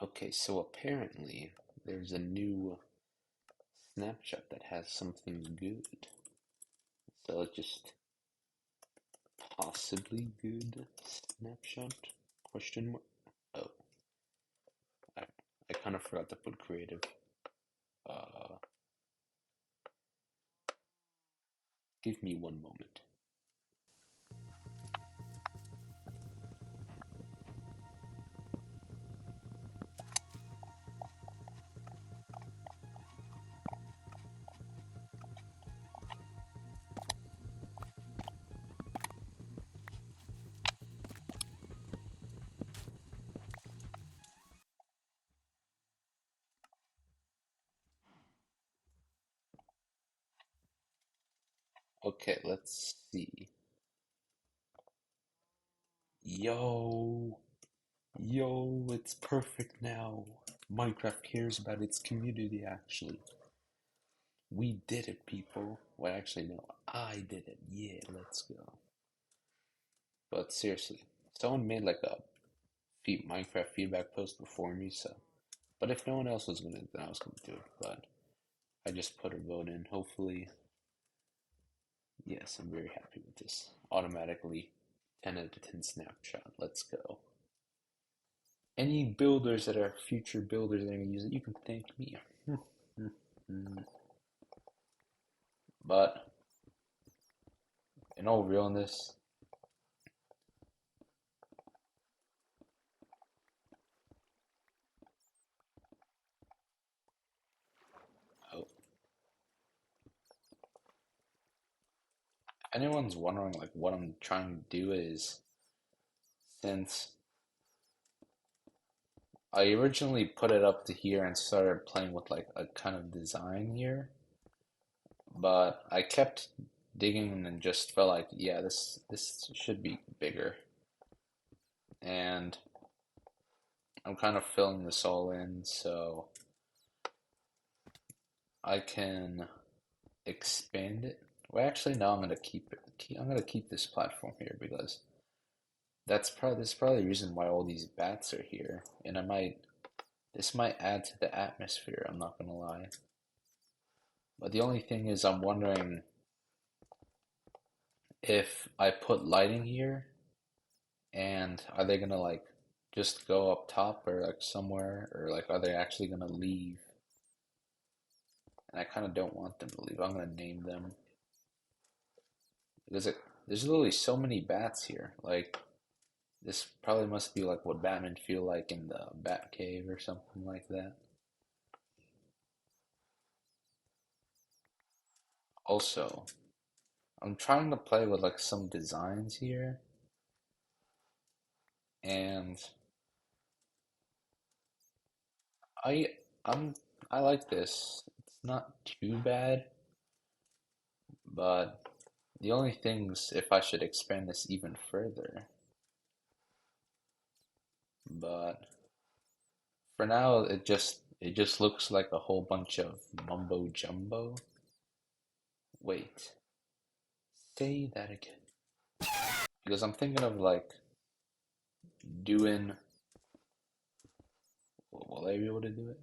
Okay, so apparently there's a new snapshot that has something good. So just possibly good snapshot? Question mark? Oh, I, I kind of forgot to put creative. Uh, Give me one moment. Okay, let's see. Yo, it's perfect now. Minecraft cares about its community, actually. We did it, people. Well, actually, no, I did it. Yeah, let's go. But seriously, someone made like a Minecraft feedback post before me, so. But if no one else was gonna, then I was gonna do it. But I just put a vote in. Hopefully, yes, I'm very happy with this. Automatically, 10 out of 10 snapshot. Let's go. Any builders that are future builders that are gonna use it, you can thank me. But in all realness, oh, anyone's wondering like what I'm trying to do is since I originally put it up to here and started playing with like a kind of design here, but I kept digging and just felt like, yeah, this should be bigger. And I'm kind of filling this all in so I can expand it. Well, actually, no, I'm gonna keep it. I'm gonna keep this platform here because this is probably the reason why all these bats are here. And this might add to the atmosphere. I'm not gonna lie. But the only thing is, I'm wondering if I put lighting here, and are they gonna like just go up top or like somewhere, or like are they actually gonna leave? And I kind of don't want them to leave. I'm gonna name them because there's literally so many bats here. Like this probably must be like what Batman feel like in the Bat Cave or something like that. Also, I'm trying to play with like some designs here, and I I'm I like this. It's not too bad, but the only thing's if I should expand this even further. But for now, it just looks like a whole bunch of mumbo jumbo. Wait, say that again. Because I'm thinking of like doing. Will I be able to do it?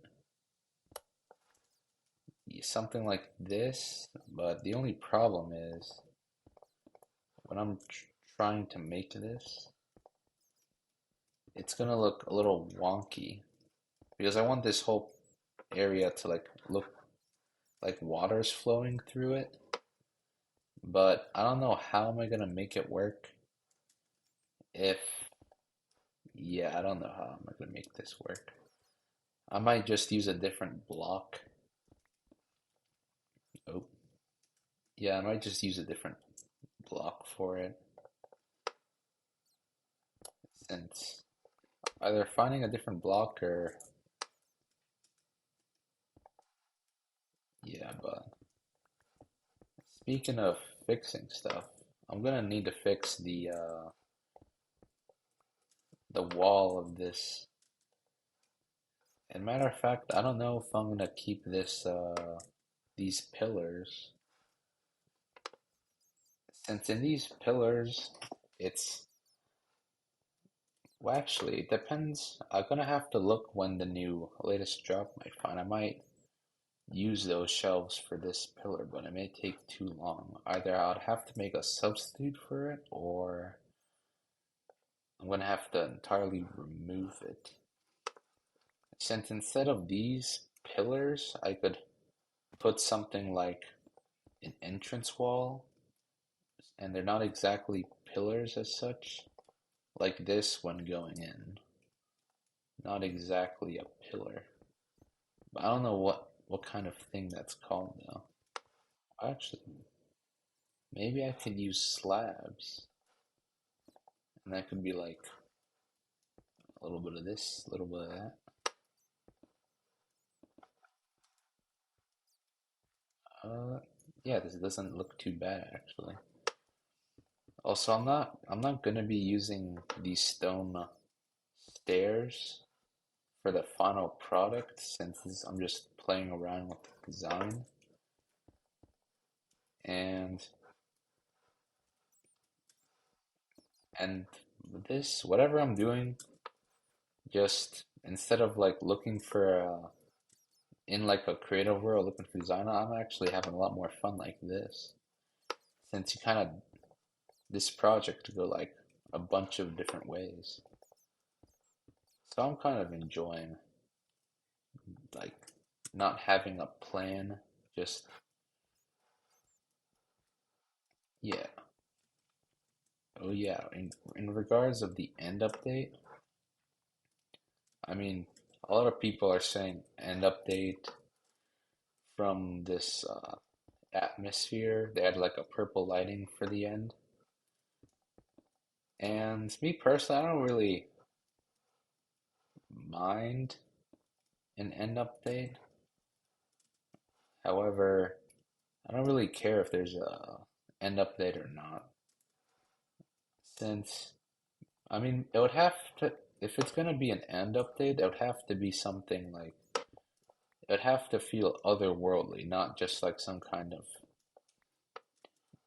Yeah, something like this, but the only problem is when I'm trying to make this, it's gonna look a little wonky because I want this whole area to like look like water's flowing through it, but I don't know how am I gonna make it work if, yeah, I don't know how I'm gonna make this work. I might just use a different block. Oh, yeah, I might just use a different block for it since either finding a different block or, yeah, but speaking of fixing stuff, I'm gonna need to fix the wall of this. And matter of fact, I don't know if I'm gonna keep these pillars. Since in these pillars, it's Well, actually, it depends. I'm gonna have to look when the new latest drop might find. I might use those shelves for this pillar, but it may take too long. Either I'd have to make a substitute for it, or I'm gonna have to entirely remove it. Since instead of these pillars, I could put something like an entrance wall, and they're not exactly pillars as such, like this when going in. Not exactly a pillar. But I don't know what kind of thing that's called though. Actually, maybe I could use slabs, and that could be like a little bit of this, a little bit of that. Uh, yeah, this doesn't look too bad actually. Also, I'm not gonna be using these stone stairs for the final product since I'm just playing around with the design. And and this whatever I'm doing, just instead of like looking for in like a creative world looking for design, I'm actually having a lot more fun like this. Since you kind of this project to go like a bunch of different ways. So I'm kind of enjoying like not having a plan, just yeah. Oh yeah, in regards of the end update, I mean, a lot of people are saying end update from this atmosphere. They had like a purple lighting for the end. And me personally, I don't really mind an end update. However, I don't really care if there's a end update or not. Since, I mean, it would have to, if it's gonna be an end update, it would have to be something like, it would have to feel otherworldly, not just like some kind of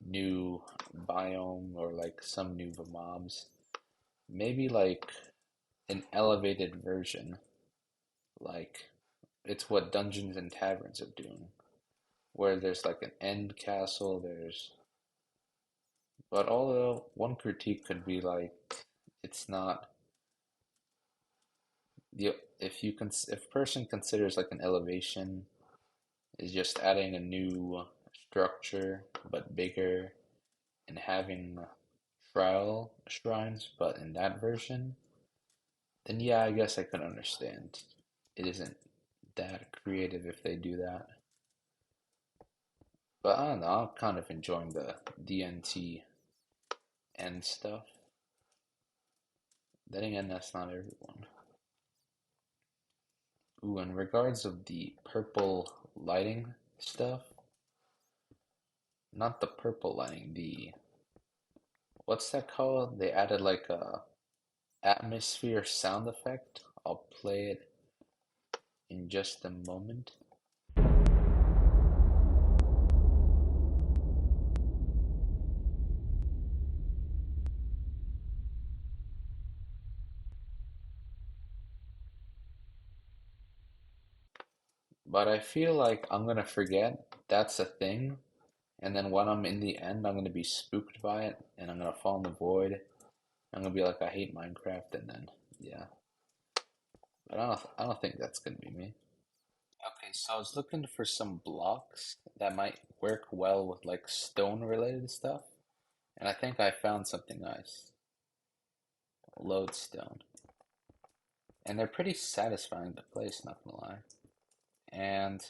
new biome or like some new mobs. Maybe like an elevated version, like it's what Dungeons and Taverns are doing, where there's like an end castle, but although one critique could be like, it's not, the if a person considers like an elevation is just adding a new structure but bigger and having trial shrines, but in that version, then yeah, I guess I could understand. It isn't that creative if they do that. But I don't know, I'm kind of enjoying the DNT end stuff. Then again, that's not everyone. Ooh, in regards of the purple lighting stuff, not the purple lighting, the what's that called? They added like a atmosphere sound effect. I'll play it in just a moment. But I feel like I'm gonna forget that's a thing, and then when I'm in the end, I'm gonna be spooked by it, and I'm gonna fall in the void. I'm gonna be like, I hate Minecraft, and then yeah. But I don't think that's gonna be me. Okay, so I was looking for some blocks that might work well with like stone related stuff, and I think I found something nice. Lodestone. And they're pretty satisfying to place, not gonna lie. And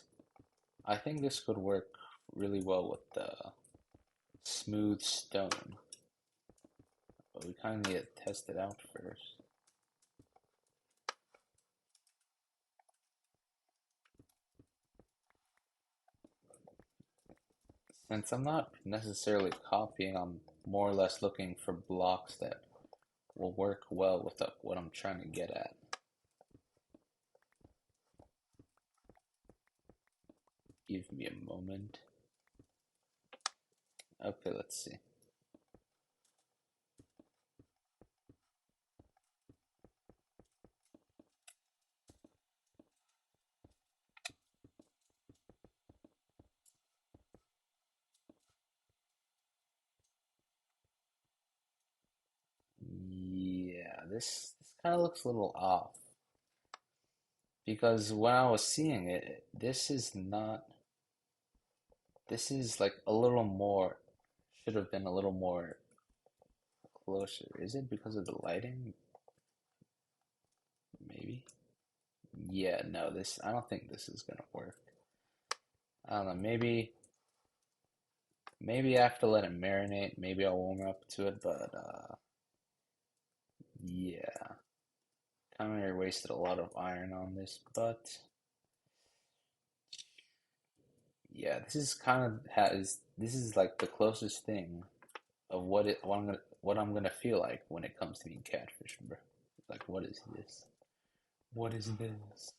I think this could work really well with the smooth stone, but we kind of need to test it out first. Since I'm not necessarily copying, I'm more or less looking for blocks that will work well with what I'm trying to get at. Give me a moment. Okay, let's see. this kind of looks a little off because when I was seeing it, this is not. This is like a little more. Should have been a little more closer. Is it because of the lighting? Maybe. Yeah, no, this. I don't think this is gonna work. I don't know. Maybe I have to let it marinate. Maybe I'll warm up to it, but yeah. Kind of wasted a lot of iron on this, but yeah, this is kind of has this is like the closest thing of what I'm gonna feel like when it comes to being catfished, bro. Like, what is this? What is this?